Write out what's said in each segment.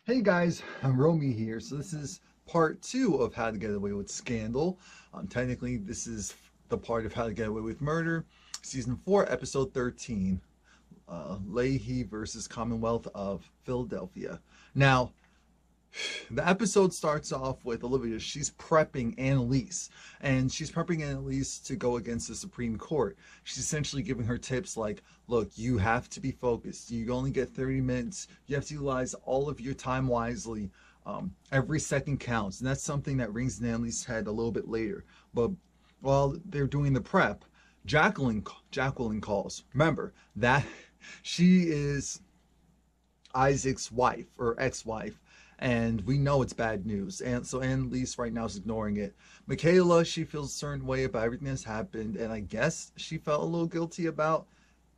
Hey guys, I'm Romie here. So this is part 2 of How to Get Away with Scandal. Technically, this is the part of How to Get Away with Murder, Season 4, Episode 13, Lahey versus Commonwealth of Philadelphia. Now, the episode starts off with Olivia. She's prepping Annalise, and she's prepping Annalise to go against the Supreme Court. She's essentially giving her tips like, look, you have to be focused. You only get 30 minutes. You have to utilize all of your time wisely. Every second counts, and that's something that rings in Annalise's head a little bit later. But while they're doing the prep, Jacqueline calls. Remember that she is Isaac's wife or ex-wife, and we know it's bad news. And so Annalise right now is ignoring it. Michaela, she feels a certain way about everything that's happened, and I guess she felt a little guilty about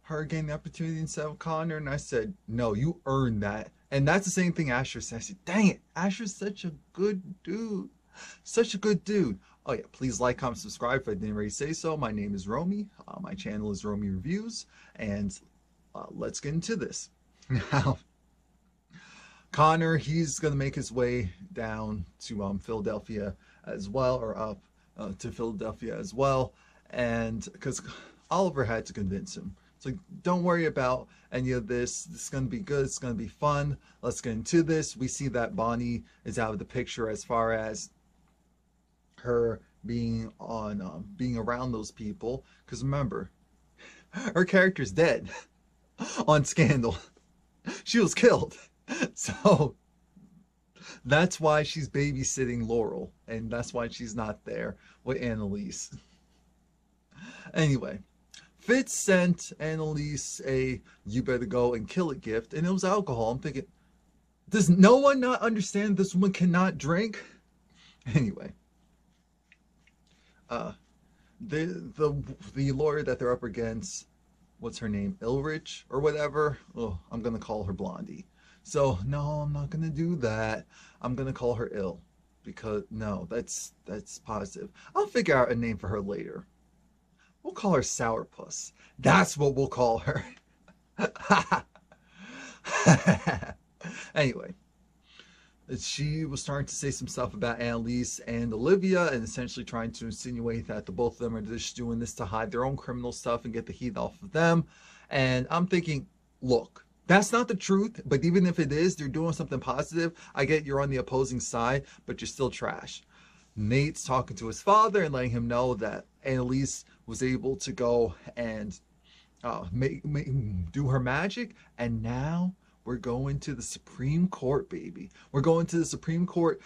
her getting the opportunity instead of Connor. And I said, no, you earned that. And that's the same thing Asher said. I said, dang it, Asher's such a good dude. Such a good dude. Oh yeah, please like, comment, subscribe if I didn't already say so. My name is Romie. My channel is Romie Reviews, and let's get into this. Now, Connor, he's going to make his way down to Philadelphia as well, or up to Philadelphia as well, and because Oliver had to convince him. So don't worry about any of this. This is going to be good. It's going to be fun. Let's get into this. We see that Bonnie is out of the picture as far as her being on being around those people, because remember, her character's dead on Scandal. She was killed. So that's why she's babysitting Laurel, and that's why she's not there with Annalise. Anyway, Fitz sent Annalise a "you better go and kill it" gift, and it was alcohol. I'm thinking, does no one not understand this woman cannot drink? Anyway, the lawyer that they're up against, what's her name, Ilrich or whatever. Oh, I'm gonna call her Blondie. So no, I'm not gonna do that. I'm gonna call her Ill, because no, that's positive. I'll figure out a name for her later. We'll call her Sourpuss. That's what we'll call her. Anyway, she was starting to say some stuff about Annalise and Olivia, and essentially trying to insinuate that the both of them are just doing this to hide their own criminal stuff and get the heat off of them. And I'm thinking, look, that's not the truth, but even if it is, they're doing something positive. I get you're on the opposing side, but you're still trash. Nate's talking to his father and letting him know that Annalise was able to go and do her magic, and now we're going to the Supreme Court, baby. We're going to the Supreme Court.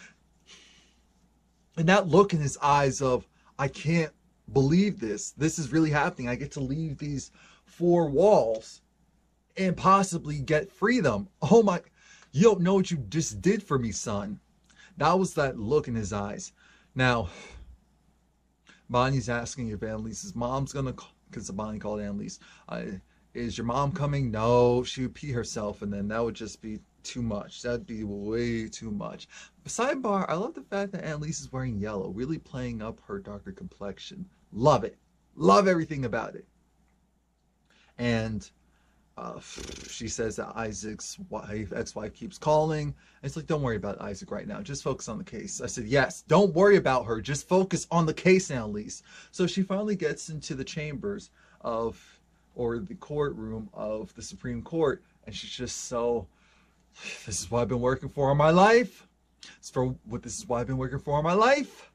And that look in his eyes of, I can't believe this. This is really happening. I get to leave these four walls and possibly get freedom. Oh my, you don't know what you just did for me, son. That was that look in his eyes. Now, Bonnie's asking if Annalise's mom's gonna, because Bonnie called Annalise, is your mom coming? No, she would pee herself, and then that would just be too much. That'd be way too much. Sidebar, I love the fact that Annalise is wearing yellow, really playing up her darker complexion. Love it. Love everything about it. And she says that Isaac's ex-wife keeps calling. And it's like, don't worry about Isaac right now. Just focus on the case. I said, yes, don't worry about her. Just focus on the case, Annalise. So she finally gets into the chambers of, or the courtroom of the Supreme Court. And she's just so, this is what I've been working for all my life. This is what I've been working for all my life.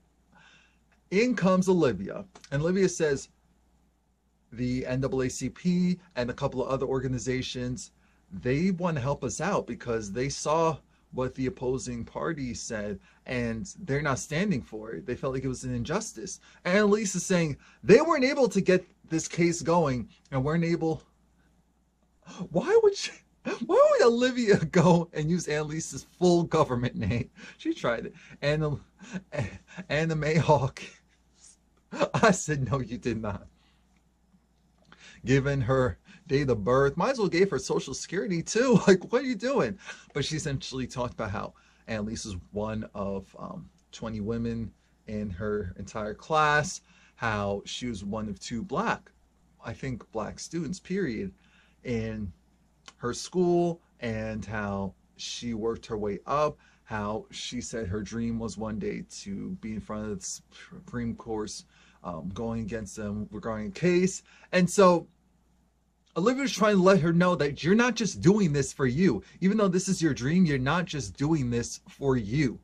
In comes Olivia. And Olivia says, the NAACP and a couple of other organizations, they want to help us out because they saw what the opposing party said and they're not standing for it. They felt like it was an injustice. And Annalise is saying they weren't able to get this case going and weren't able. Why would Olivia go and use Annalise's full government name? She tried it. And the Mayhawk. I said, no, you did not. Given her date of birth, might as well gave her social security too. Like, what are you doing? But she essentially talked about how Annalise is one of 20 women in her entire class, how she was one of 2 black students, period, in her school, and how she worked her way up, how she said her dream was one day to be in front of the Supreme Court, going against them regarding a case. And so Olivia's trying to let her know that you're not just doing this for you. Even though this is your dream, you're not just doing this for you.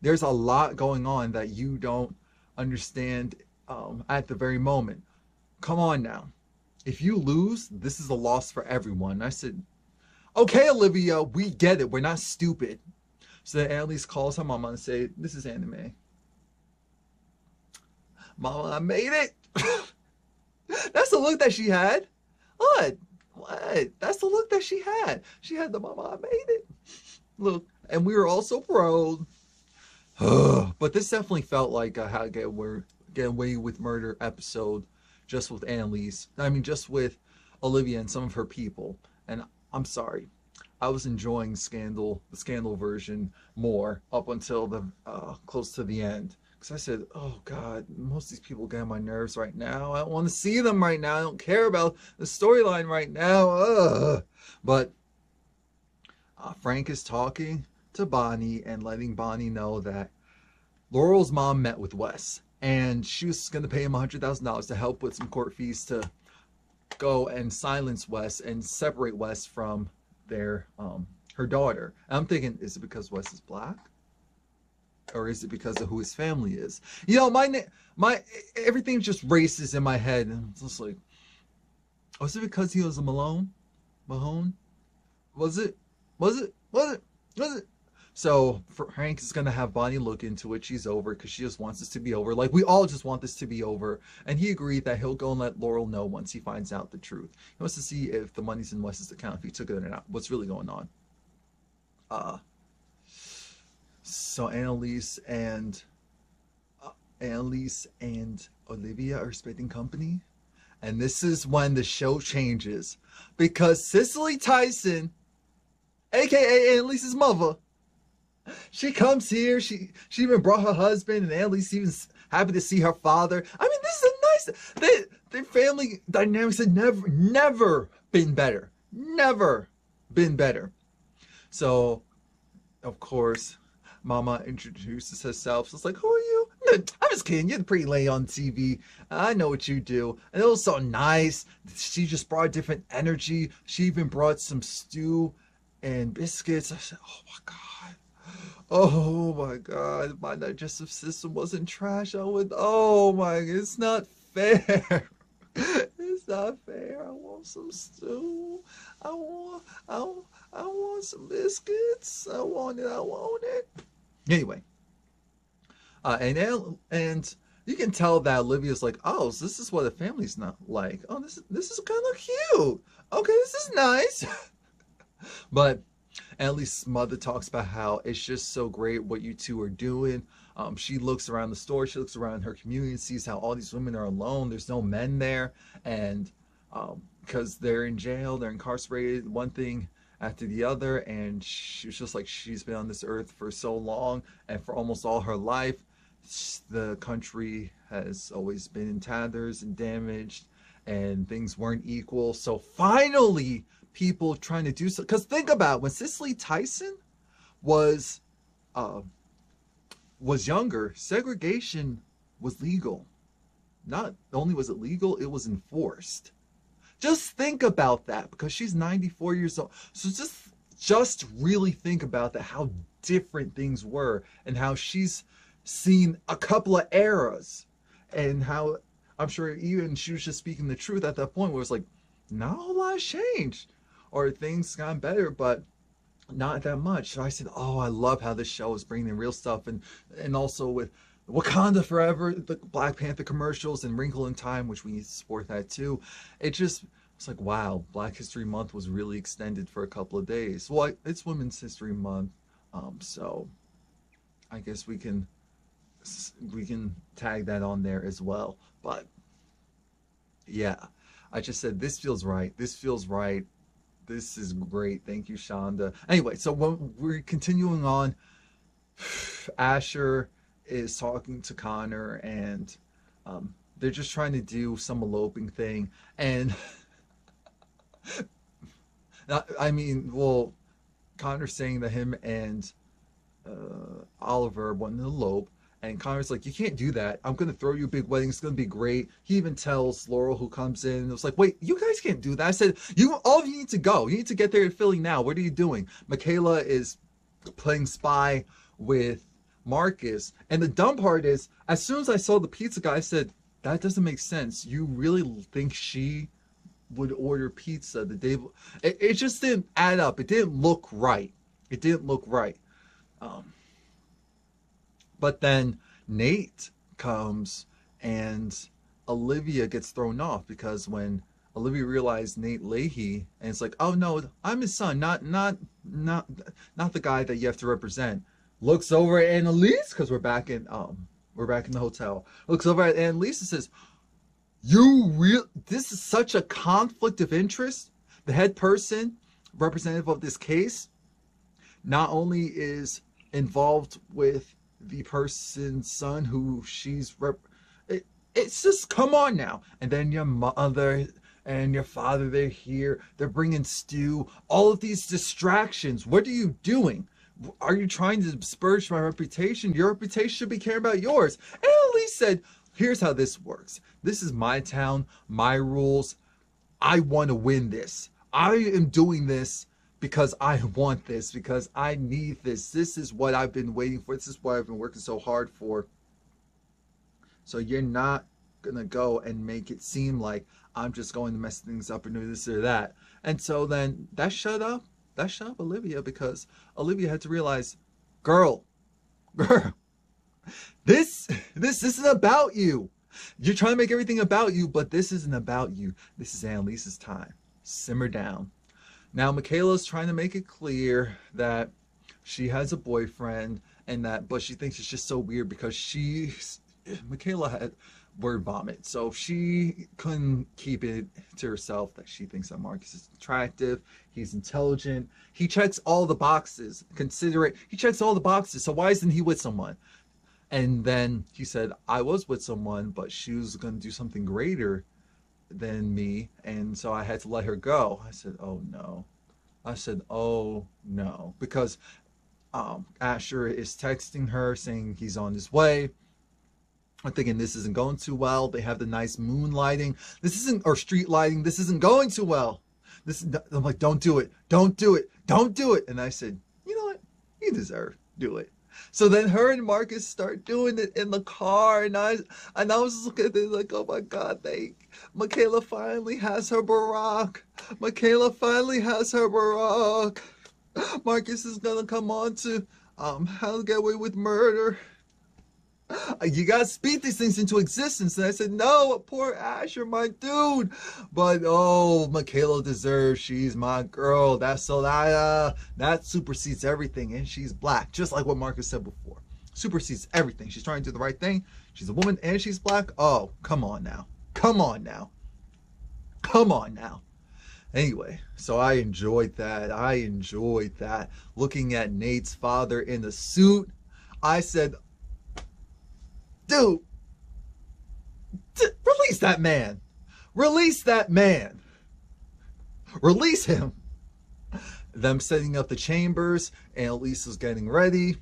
There's a lot going on that you don't understand at the very moment. Come on now. If you lose, this is a loss for everyone. I said, okay, Olivia, we get it. We're not stupid. So then Annalise calls her mama and say, this is Anime. Mama, I made it. That's the look that she had. What? That's the look that she had. She had the mama, I made it. Look, and we were all so proud. But this definitely felt like a How to Get Away with Murder episode, just with Annalise. I mean, just with Olivia and some of her people. And I'm sorry, I was enjoying the Scandal version more up until the close to the end. Because I said, oh God, most of these people get on my nerves right now. I don't want to see them right now. I don't care about the storyline right now. But Frank is talking to Bonnie and letting Bonnie know that Laurel's mom met with Wes. And she was going to pay him $100,000 to help with some court fees to go and silence Wes and separate Wes from her daughter. And I'm thinking, is it because Wes is black? Or is it because of who his family is? You know, my everything just races in my head, and it's just like, was it because he was a Mahone? Was it? So Frank is gonna have Bonnie look into it. She's over because she just wants this to be over. Like, we all just want this to be over. And he agreed that he'll go and let Laurel know once he finds out the truth. He wants to see if the money's in Wes's account, if he took it or not. What's really going on? So Annalise and Olivia are spending company. And this is when the show changes. Because Cicely Tyson, aka Annalise's mother, she comes here. She even brought her husband, and Annalise even happy to see her father. I mean, this is a nice... Their family dynamics had never been better. Never been better. So, of course, Mama introduces herself. So it's like, who are you? I'm just kidding. You're the pretty lady on TV. I know what you do. And it was so nice. She just brought a different energy. She even brought some stew and biscuits. I said, oh my God. Oh my God. My digestive system wasn't trash. Oh my, it's not fair. It's not fair. I want some stew. I want some biscuits. I want it. Anyway, and you can tell that Olivia's like, oh, so this is what a family's not like. Oh, this is kind of cute. Okay, this is nice. But Annalise's mother talks about how it's just so great what you two are doing. She looks around the store, she looks around her community and sees how all these women are alone. There's no men there, and because they're in jail, they're incarcerated, one thing after the other, and she was just like, she's been on this earth for so long, and for almost all her life, the country has always been in tatters and damaged, and things weren't equal. So finally, people trying to do so. Because think about it, when Cicely Tyson was younger, segregation was legal. Not only was it legal, it was enforced. Just think about that, because she's 94 years old. So just really think about that, how different things were, and how she's seen a couple of eras, and how I'm sure even she was just speaking the truth at that point, where it's like, not a whole lot has changed, or things gotten better, but not that much. So I said, oh, I love how this show is bringing in real stuff, and also with Wakanda Forever, the Black Panther commercials, and Wrinkle in Time, which we need to support that too. It's like, wow, Black History Month was really extended for a couple of days. Well, it's Women's History Month, so I guess we can tag that on there as well. But yeah, I just said, this feels right. This feels right. This is great. Thank you, Shonda. Anyway, so when we're continuing on, Asher is talking to Connor, and they're just trying to do some eloping thing. And I mean, well, Connor's saying that him and Oliver wanted to elope. And Connor's like, you can't do that. I'm going to throw you a big wedding. It's going to be great. He even tells Laurel, who comes in, and it's like, wait, you guys can't do that. I said, all of you need to go. You need to get there to Philly now. What are you doing? Michaela is playing spy with Marcus. And the dumb part is, as soon as I saw the pizza guy, I said, that doesn't make sense. You really think she would order pizza the day? It just didn't add up. It didn't look right. It didn't look right. But then Nate comes and Olivia gets thrown off, because when Olivia realized Nate Lahey, and it's like, oh no, I'm his son, not the guy that you have to represent. Looks over at Annalise, because we're back in the hotel. Looks over at Annalise and says, this is such a conflict of interest. The head person, representative of this case, not only is involved with the person's son who she's it's just, come on now. And then your mother and your father, they're here, they're bringing stew, all of these distractions. What are you doing? Are you trying to disparage my reputation? Your reputation should be caring about yours. And Annalise said, here's how this works. This is my town, my rules. I want to win this. I am doing this because I want this, because I need this. This is what I've been waiting for. This is what I've been working so hard for. So you're not going to go and make it seem like I'm just going to mess things up or do this or that. And so then that shut up Olivia, because Olivia had to realize, girl, this isn't about you. You're trying to make everything about you, but this isn't about you. This is Annalise's time. Simmer down. Now, Michaela's trying to make it clear that she has a boyfriend, but she thinks it's just so weird because Michaela had word vomit, so she couldn't keep it to herself that she thinks that Marcus is attractive, he's intelligent, he checks all the boxes, considerate, he checks all the boxes, so why isn't he with someone? And then he said, I was with someone, but she was going to do something greater than me, and so I had to let her go. I said, oh no. Because Asher is texting her saying he's on his way. I'm thinking this isn't going too well. They have the nice moon lighting. Or street lighting. This isn't going too well. I'm like, don't do it. Don't do it. Don't do it. And I said, you know what? You deserve. Do it. So then her and Marcus start doing it in the car, and I was just looking at it like, oh my God, Michaela finally has her Barack. Michaela finally has her Barack. Marcus is gonna come on to How to Get Away with Murder. You gotta speak these things into existence. And I said, no, poor Asher, my dude. But oh, Michaela deserves. She's my girl. That supersedes everything. And she's black, just like what Marcus said before. Supersedes everything. She's trying to do the right thing. She's a woman and she's black. Oh, come on now. Come on now. Come on now. Anyway, so I enjoyed that. Looking at Nate's father in the suit, I said, dude, release that man. Release that man. Release him. Them setting up the chambers, and Annalise was getting ready,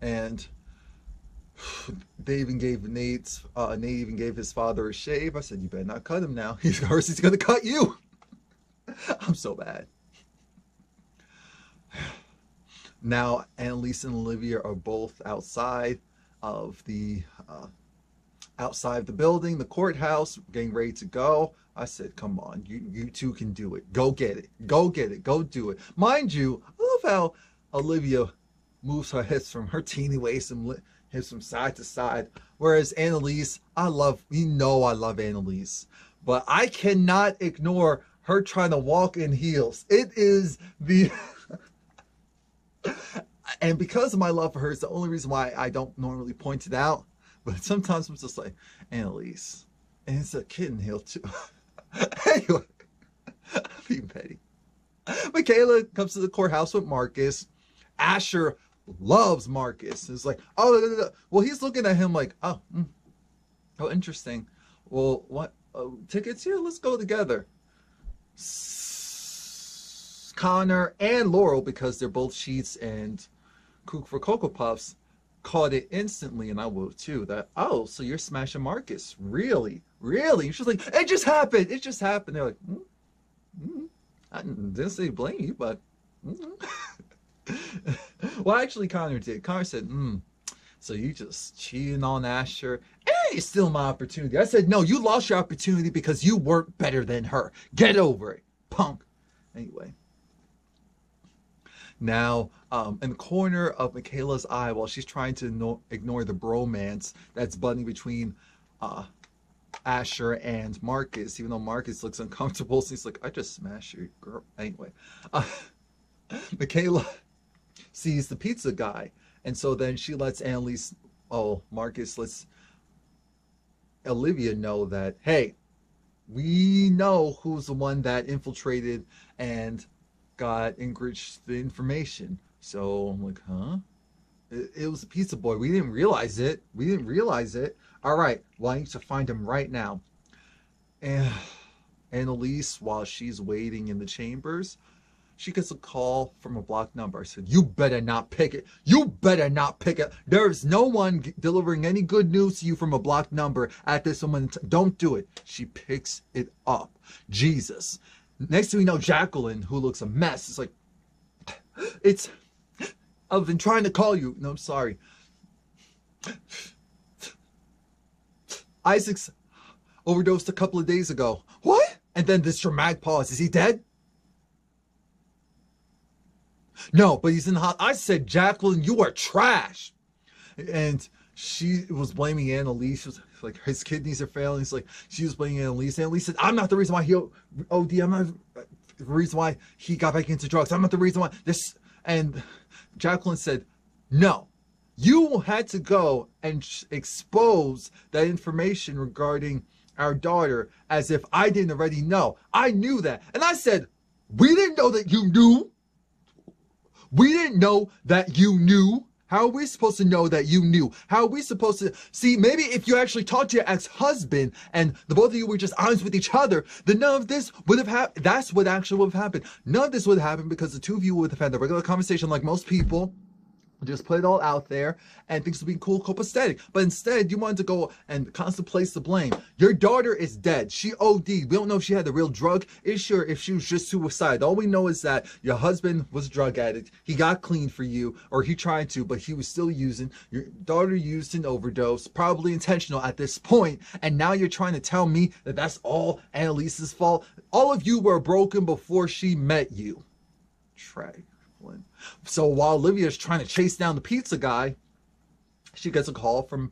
and they even gave Nate even gave his father a shave. I said, you better not cut him now. He's going to cut you. I'm so bad. Now, Annalise and Olivia are both outside of the building, the courthouse, getting ready to go. I said, come on, you two can do it. Go get it. Go get it. Go do it. Mind you, I love how Olivia moves her hips from her teeny waist and hips from side to side. Whereas Annalise, I love Annalise, but I cannot ignore her trying to walk in heels. It is the and because of my love for her, it's the only reason why I don't normally point it out. But sometimes I'm just like, Annalise. And it's a kitten heel too. Anyway, I'm being petty. Michaela comes to the courthouse with Marcus. Asher loves Marcus. It's like, oh, well, he's looking at him like, oh, interesting. Well, what? Tickets here? Let's go together. Connor and Laurel, because they're both Sheets and Kook for Cocoa Puffs, caught it instantly, and I will too, that, oh, so you're smashing Marcus. Really? Really? She's like, it just happened. It just happened. They're like, I didn't say blame you, but well, actually, Connor did. Connor said, so you just cheating on Asher, and you steal my opportunity. I said, no, you lost your opportunity because you weren't better than her. Get over it, punk. Anyway. Now, in the corner of Michaela's eye, while she's trying to ignore the bromance that's budding between Asher and Marcus, even though Marcus looks uncomfortable, so he's like, I just smashed your girl. Anyway, Michaela sees the pizza guy, and so then she lets Annalise, Marcus lets Olivia know that, hey, we know who's the one that infiltrated and got Ingrid the information. So I'm like, huh? It was a pizza boy. We didn't realize it. We didn't realize it. All right. Well, I need to find him right now. And Annalise, while she's waiting in the chambers, she gets a call from a blocked number. I said, you better not pick it. You better not pick it. There's no one delivering any good news to you from a blocked number at this moment. Don't do it. She picks it up. Jesus. Next thing we know, Jacqueline, who looks a mess, is like, I've been trying to call you. No, I'm sorry. Isaac's overdosed a couple of days ago. What? And then this dramatic pause. Is he dead? No, but he's in the hospital. I said, Jacqueline, you are trash. And she was blaming Annalise. She was like, his kidneys are failing. It's like, she was blaming Annalise. Annalise said, I'm not the reason why he OD. I'm not the reason why he got back into drugs. I'm not the reason why this. And Jacqueline said, no, you had to go and expose that information regarding our daughter as if I didn't already know. I knew that. And I said, we didn't know that you knew. We didn't know that you knew. How are we supposed to know that you knew? How are we supposed to see? Maybe if you actually talked to your ex-husband and the both of you were just honest with each other, then none of this would have happened. That's what actually would have happened. None of this would have happened because the two of you would have had the regular conversation like most people. Just put it all out there and things would be cool, copacetic. But instead, you wanted to go and constantly place the blame. Your daughter is dead. She OD'd. We don't know if she had the real drug issue or if she was just suicide. All we know is that your husband was a drug addict. He got clean for you, or he tried to, but he was still using. Your daughter used an overdose, probably intentional at this point. And now you're trying to tell me that that's all Annalise's fault. All of you were broken before she met you. Trey. So while Olivia's trying to chase down the pizza guy, she gets a call from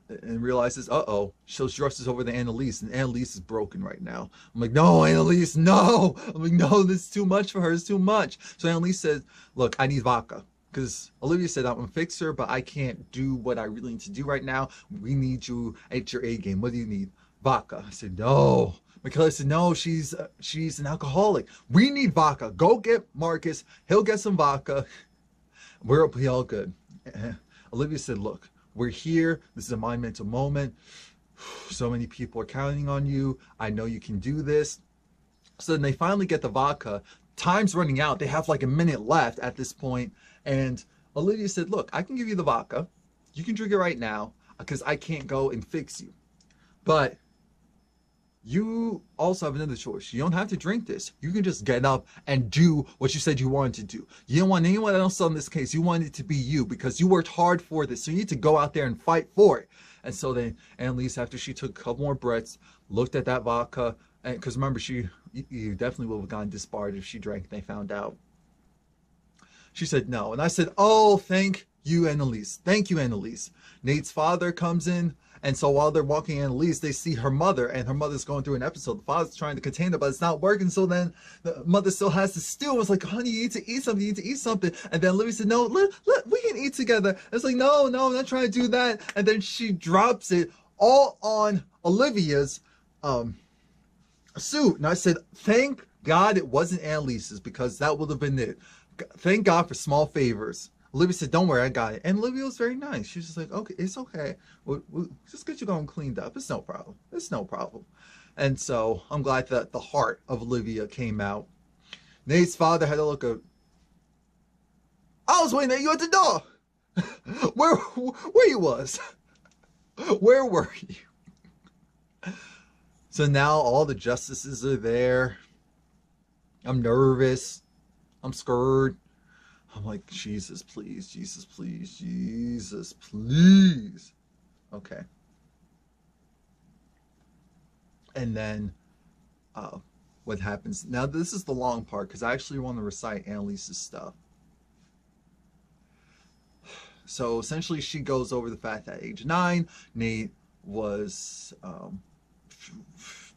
and realizes, so she rushes over to Annalise, and Annalise is broken right now. I'm like, no, Annalise, no. I'm like, no, this is too much for her. It's too much. So Annalise says, look, I need vodka. Because Olivia said, I'm going to fix her, but I can't do what I really need to do right now. We need you at your A game. What do you need? Vodka. I said, no. Michaela said, no, she's an alcoholic. We need vodka. Go get Marcus. He'll get some vodka. We'll be all good. Olivia said, look, we're here. This is a monumental moment. So many people are counting on you. I know you can do this. So then they finally get the vodka. Time's running out. They have like a minute left at this point. And Olivia said, look, I can give you the vodka. You can drink it right now because I can't go and fix you. But you also have another choice. You don't have to drink this. You can just get up and do what you said you wanted to do. You don't want anyone else on this case. You want it to be you because you worked hard for this. So you need to go out there and fight for it. And so then Annalise, after she took a couple more breaths, looked at that vodka. And because remember, you definitely would have gotten disbarred if she drank and they found out. She said no. And I said, oh, thank you, Annalise. Thank you, Annalise. Nate's father comes in. And so while they're walking Annalise, they see her mother, and her mother's going through an episode. The father's trying to contain her, but it's not working. So then the mother still has to stew. It's like, honey, you need to eat something. You need to eat something. And then Olivia said, no, we can eat together. And it's like, no, I'm not trying to do that. And then she drops it all on Olivia's suit. And I said, thank God it wasn't Annalise's, because that would have been it. Thank God for small favors. Olivia said, don't worry, I got it. And Olivia was very nice. She was just like, okay, it's okay. We'll just get you going cleaned up. It's no problem. It's no problem. And so I'm glad that the heart of Olivia came out. Nate's father had a look of, I was waiting at you at the door. Where you was? Where were you? So now all the justices are there. I'm nervous. I'm scared. I'm like, Jesus, please, Jesus, please, Jesus, please. Okay. And then what happens? Now, this is the long part because I actually want to recite Annalise's stuff. So essentially, she goes over the fact that at age 9, Nate was,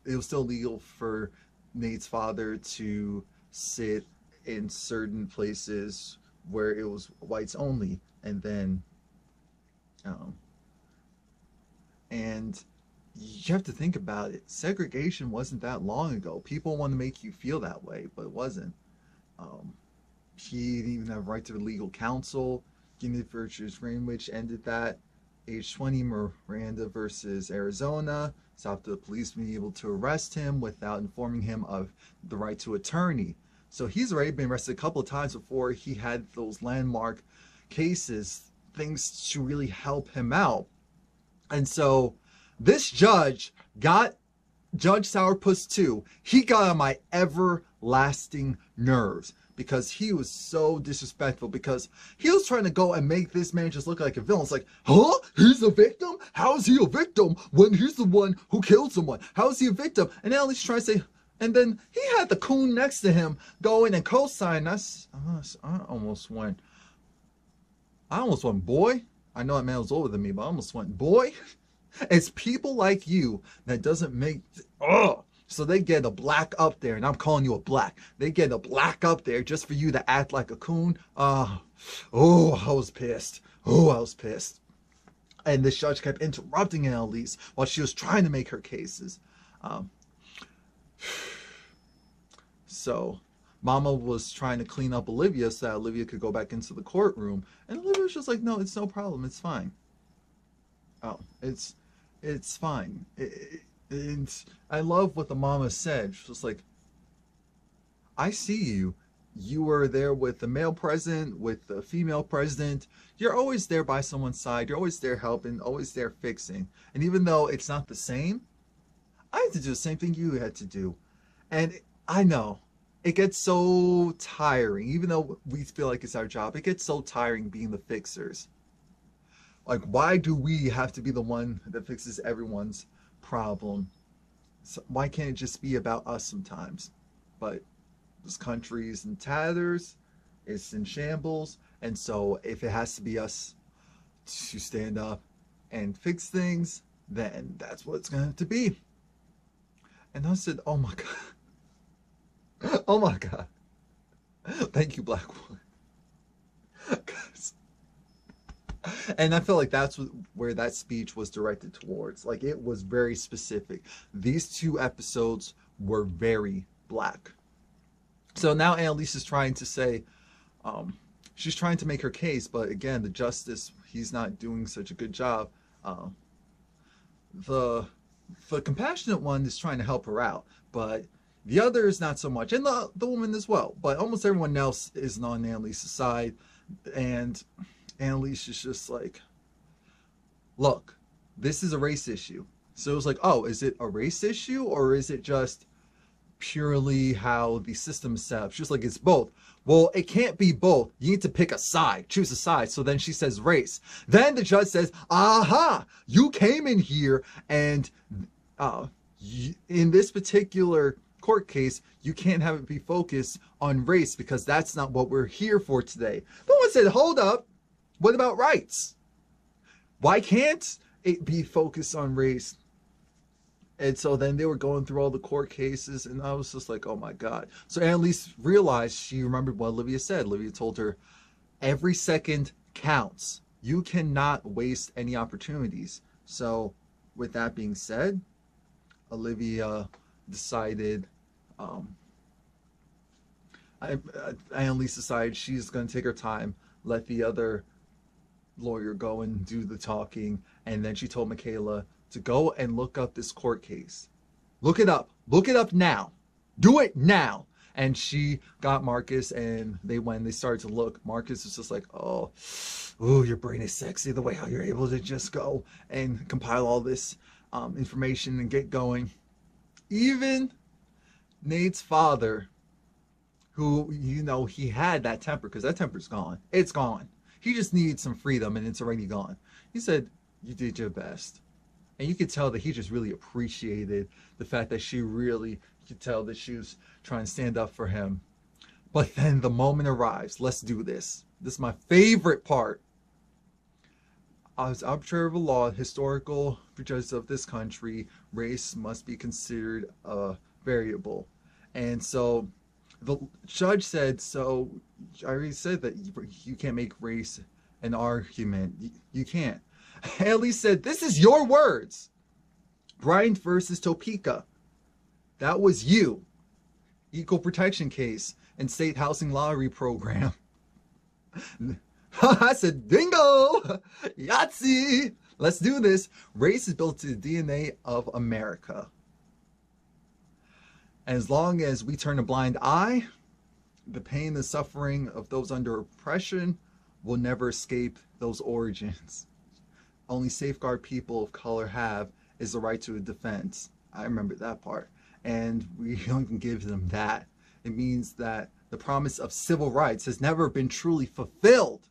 it was still legal for Nate's father to sit in certain places where it was whites only. And then, and you have to think about it. Segregation wasn't that long ago. People want to make you feel that way, but it wasn't. He didn't even have right to legal counsel. Guinea versus Greenwich ended that. Age 20, Miranda versus Arizona stopped the police being able to arrest him without informing him of the right to attorney. So he's already been arrested a couple of times before he had those landmark cases, things to really help him out. And so this judge got Judge Sourpuss 2. He got on my everlasting nerves because he was so disrespectful, because he was trying to go and make this man just look like a villain. It's like, huh? He's a victim? How is he a victim when he's the one who killed someone? How is he a victim? And now he's trying to say, and then he had the coon next to him go in and co-sign us. I almost went, boy. I know that man was older than me, but I almost went, boy. It's people like you that doesn't make, so they get a black up there, and I'm calling you a black. They get a black up there just for you to act like a coon. I was pissed. I was pissed. And the judge kept interrupting Annalise while she was trying to make her cases. So Mama was trying to clean up Olivia so that Olivia could go back into the courtroom. And Olivia was just like, no, it's no problem. It's fine. It's fine. And I love what the mama said. She was like, I see you. You were there with the male president, with the female president. You're always there by someone's side. You're always there helping, always there fixing. And even though it's not the same, I had to do the same thing you had to do. And I know it gets so tiring. Even though we feel like it's our job, it gets so tiring being the fixers. Like, why do we have to be the one that fixes everyone's problem? So why can't it just be about us sometimes? But this country is in tatters, it's in shambles, and so if it has to be us to stand up and fix things, then that's what it's going to have to be. And I said, oh my God. Oh my God. Thank you, Black Woman. And I feel like that's where that speech was directed towards. Like, it was very specific. These 2 episodes were very black. So now Annalise is trying to say, she's trying to make her case, but again, the justice, he's not doing such a good job. The compassionate one is trying to help her out, but the other is not so much. And the woman as well. But almost everyone else is on Annalise's side. And Annalise is just like, look, this is a race issue. So it was like, oh, is it a race issue or is it just purely how the system is set up? She was like, it's both. Well, it can't be both. You need to pick a side, choose a side. So then she says race. Then the judge says, aha, you came in here and in this particular court case, you can't have it be focused on race because that's not what we're here for today. The one said, hold up. What about rights? Why can't it be focused on race? And so then they were going through all the court cases, and I was just like, oh my God. So Annalise realized, she remembered what Olivia said. Olivia told her, every second counts. You cannot waste any opportunities. So with that being said, Olivia decided, Annalise decided she's going to take her time, let the other lawyer go and do the talking, and then she told Michaela to go and look up this court case. Look it up. Look it up now. Do it now. And she got Marcus, and they started to look. Marcus was just like, oh, ooh, your brain is sexy, the way how you're able to just go and compile all this information and get going. Even Nate's father, who, you know, he had that temper, because that temper's gone. It's gone. He just needs some freedom, and it's already gone. He said, you did your best. And you could tell that he just really appreciated the fact that she really, you could tell that she was trying to stand up for him. But then the moment arrives. Let's do this. This is my favorite part. As arbitrator of a law, historical judges of this country, race must be considered a variable. And so the judge said, so I already said that you can't make race an argument. You can't. Annalise said, this is your words. Bryant versus Topeka. That was you. Equal protection case and state housing lottery program. I said, bingo! Yahtzee! Let's do this. Race is built into the DNA of America. As long as we turn a blind eye, the pain and suffering of those under oppression will never escape those origins. Only safeguard people of color have is the right to a defense. I remember that part. And we don't even give them that. It means that the promise of civil rights has never been truly fulfilled.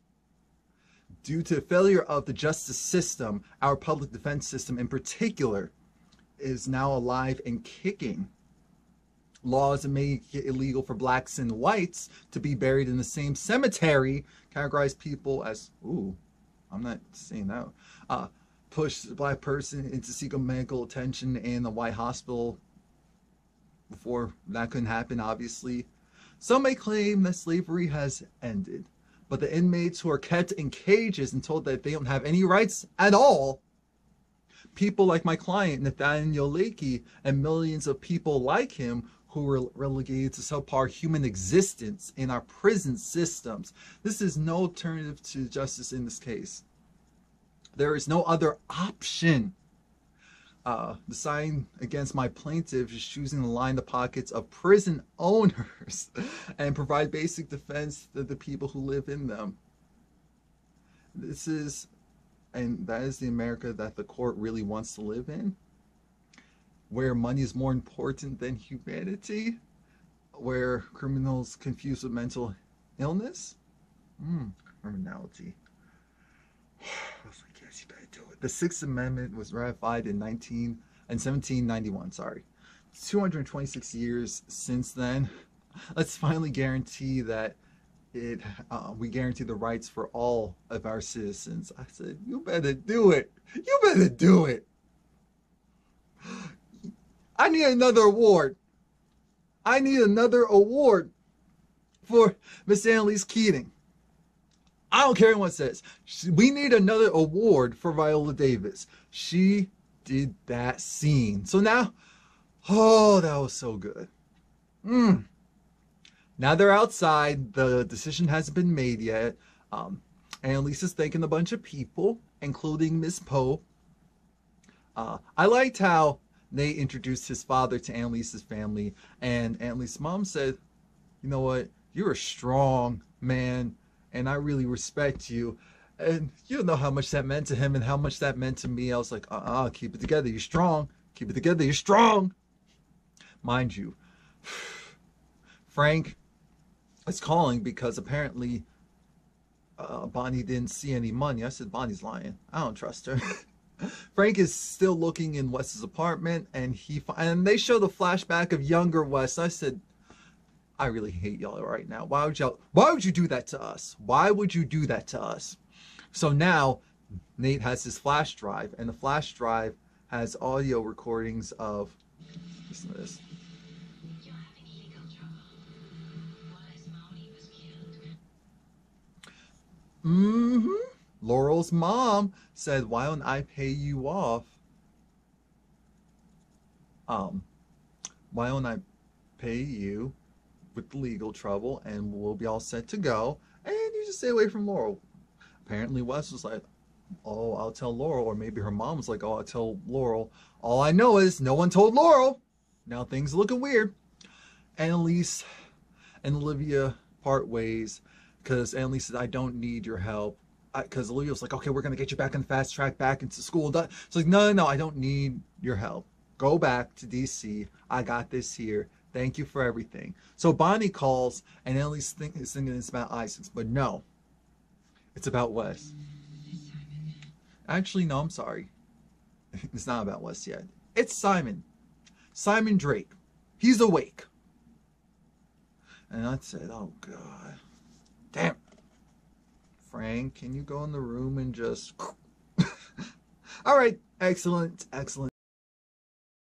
Due to the failure of the justice system, our public defense system in particular is now alive and kicking. Laws that make it illegal for blacks and whites to be buried in the same cemetery categorize people as, ooh, I'm not saying that, push the black person into seeking medical attention in a white hospital before that couldn't happen, obviously. Some may claim that slavery has ended, but the inmates who are kept in cages and told that they don't have any rights at all, people like my client, Nathaniel Lahey, and millions of people like him who were relegated to subpar human existence in our prison systems. This is no alternative to justice in this case. There is no other option. Deciding against my plaintiff is choosing to line the pockets of prison owners and provide basic defense to the people who live in them. This is, and that is the America that the court really wants to live in, where money is more important than humanity, where criminals confused with mental illness. Criminality. I was like, yes, you better do it. The Sixth Amendment was ratified in 1791. Sorry, 226 years since then. Let's finally guarantee that we guarantee the rights for all of our citizens. I said, you better do it. You better do it. I need another award. I need another award for Miss Annalise Keating. I don't care what it says. We need another award for Viola Davis. She did that scene. So now, oh, that was so good. Now they're outside. The decision hasn't been made yet. Annalise is thanking a bunch of people, including Miss Poe. I liked how Nate introduced his father to Annalise's family, and Annalise's mom said, you know what, you're a strong man, and I really respect you. And you don't know how much that meant to him and how much that meant to me. I was like, keep it together, you're strong. Keep it together, you're strong. Mind you, Frank is calling because apparently Bonnie didn't see any money. I said, Bonnie's lying. I don't trust her. Frank is still looking in Wes's apartment, and they show the flashback of younger Wes. I said, I really hate y'all right now. Why would you do that to us? Why would you do that to us? So now Nate has his flash drive, and the flash drive has audio recordings of, listen to this. Laurel's mom said, why don't I pay you off? Why don't I pay you with the legal trouble and we'll be all set to go, and you just stay away from Laurel. Apparently Wes was like, oh, I'll tell Laurel, or maybe her mom was like, oh, I'll tell Laurel. All I know is no one told Laurel. Now things are looking weird. Annalise and Olivia part ways because Annalise says, I don't need your help. Because Olivia was like, okay, we're going to get you back on the fast track, back into school. It's like, no, I don't need your help. Go back to DC. I got this here. Thank you for everything. So Bonnie calls, and Annalise is thinking it's about Isaac, but no, it's about Wes. Actually, no, I'm sorry. It's not about Wes yet. It's Simon. Simon Drake. He's awake. And I said, oh, God. Damn. Frank, can you go in the room and just... All right. Excellent. Excellent.